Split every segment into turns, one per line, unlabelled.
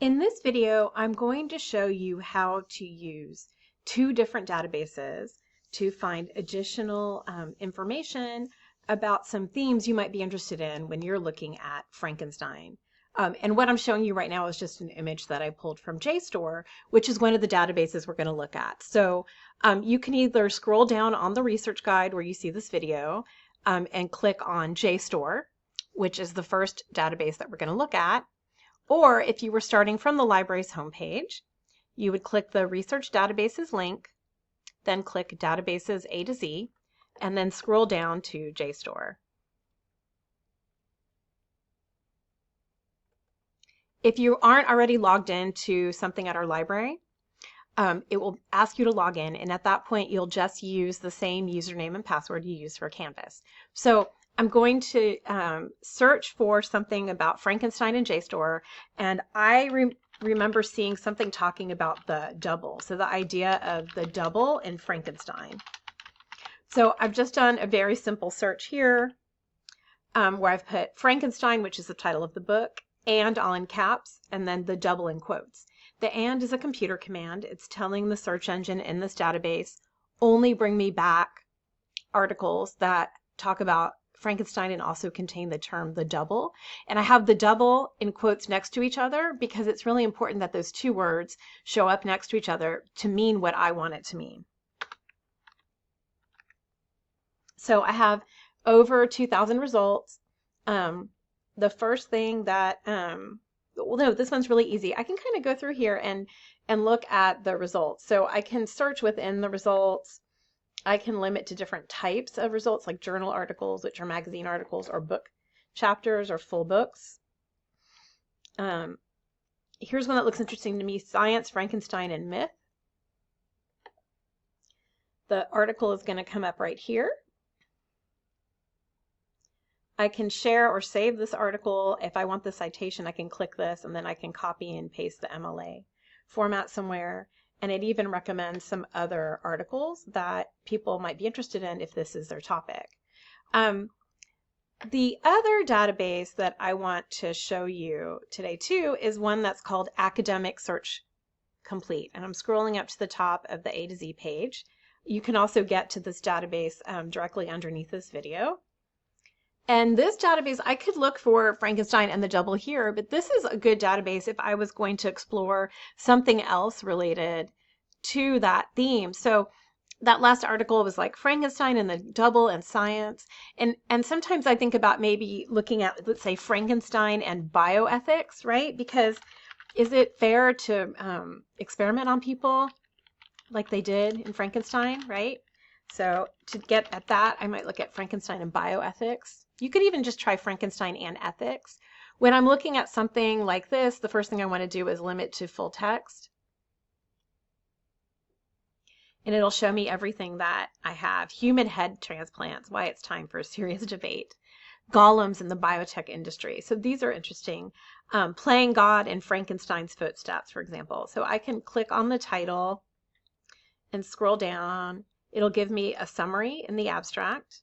In this video, I'm going to show you how to use two different databases to find additional information about some themes you might be interested in when you're looking at Frankenstein. And what I'm showing you right now is just an image that I pulled from JSTOR, which is one of the databases we're going to look at. So you can either scroll down on the research guide where you see this video and click on JSTOR, which is the first database that we're going to look at. Or if you were starting from the library's homepage, you would click the Research Databases link, then click Databases A to Z, and then scroll down to JSTOR. If you aren't already logged into something at our library, it will ask you to log in, and at that point you'll just use the same username and password you use for Canvas. So I'm going to search for something about Frankenstein in JSTOR, and I remember seeing something talking about the double, so the idea of the double in Frankenstein. So I've just done a very simple search here where I've put Frankenstein, which is the title of the book, and all in caps, and then the double in quotes. The and is a computer command. It's telling the search engine in this database, only bring me back articles that talk about Frankenstein and also contain the term the double. And I have the double in quotes next to each other because it's really important that those two words show up next to each other to mean what I want it to mean. So I have over 2,000 results. The first thing that, well, no, this one's really easy. I can kind of go through here and look at the results. So I can search within the results. I can limit to different types of results, like journal articles, which are magazine articles, or book chapters, or full books. Here's one that looks interesting to me: Science, Frankenstein, and Myth. The article is going to come up right here. I can share or save this article. If I want the citation, I can click this, and then I can copy and paste the MLA format somewhere. And it even recommends some other articles that people might be interested in if this is their topic. The other database that I want to show you today too is one that's called Academic Search Complete. And I'm scrolling up to the top of the A to Z page. You can also get to this database directly underneath this video. And this database, I could look for Frankenstein and the double here, but this is a good database if I was going to explore something else related to that theme. So that last article was like Frankenstein and the double and science. And sometimes I think about maybe looking at, let's say, Frankenstein and bioethics, right? Because is it fair to experiment on people like they did in Frankenstein, right? So to get at that, I might look at Frankenstein and bioethics. You could even just try Frankenstein and ethics. When I'm looking at something like this, the first thing I want to do is limit to full text. And it'll show me everything that I have. Human head transplants, why it's time for a serious debate. Golems in the biotech industry. So these are interesting. Playing God in Frankenstein's footsteps, for example. So I can click on the title and scroll down. It'll give me a summary in the abstract.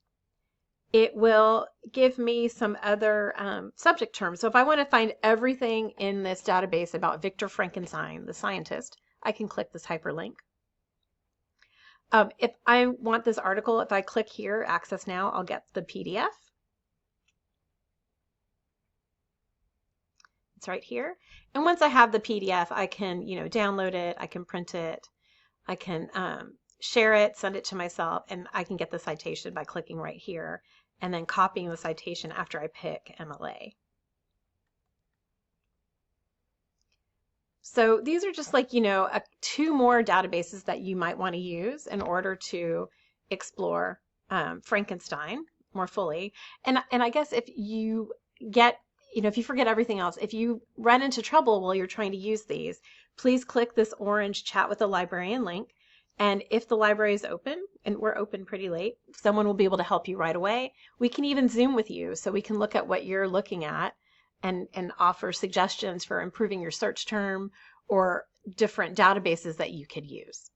It will give me some other subject terms. So if I want to find everything in this database about Victor Frankenstein, the scientist, I can click this hyperlink. If I want this article, if I click here, Access Now, I'll get the PDF. It's right here. And once I have the PDF, I can, download it, I can print it, I can share it, send it to myself, and I can get the citation by clicking right here and then copying the citation after I pick MLA. So these are just like, two more databases that you might want to use in order to explore Frankenstein more fully. And I guess if you get, if you forget everything else, if you run into trouble while you're trying to use these, please click this orange Chat with the Librarian link. And if the library is open, and we're open pretty late, someone will be able to help you right away. We can even Zoom with you so we can look at what you're looking at and offer suggestions for improving your search term or different databases that you could use.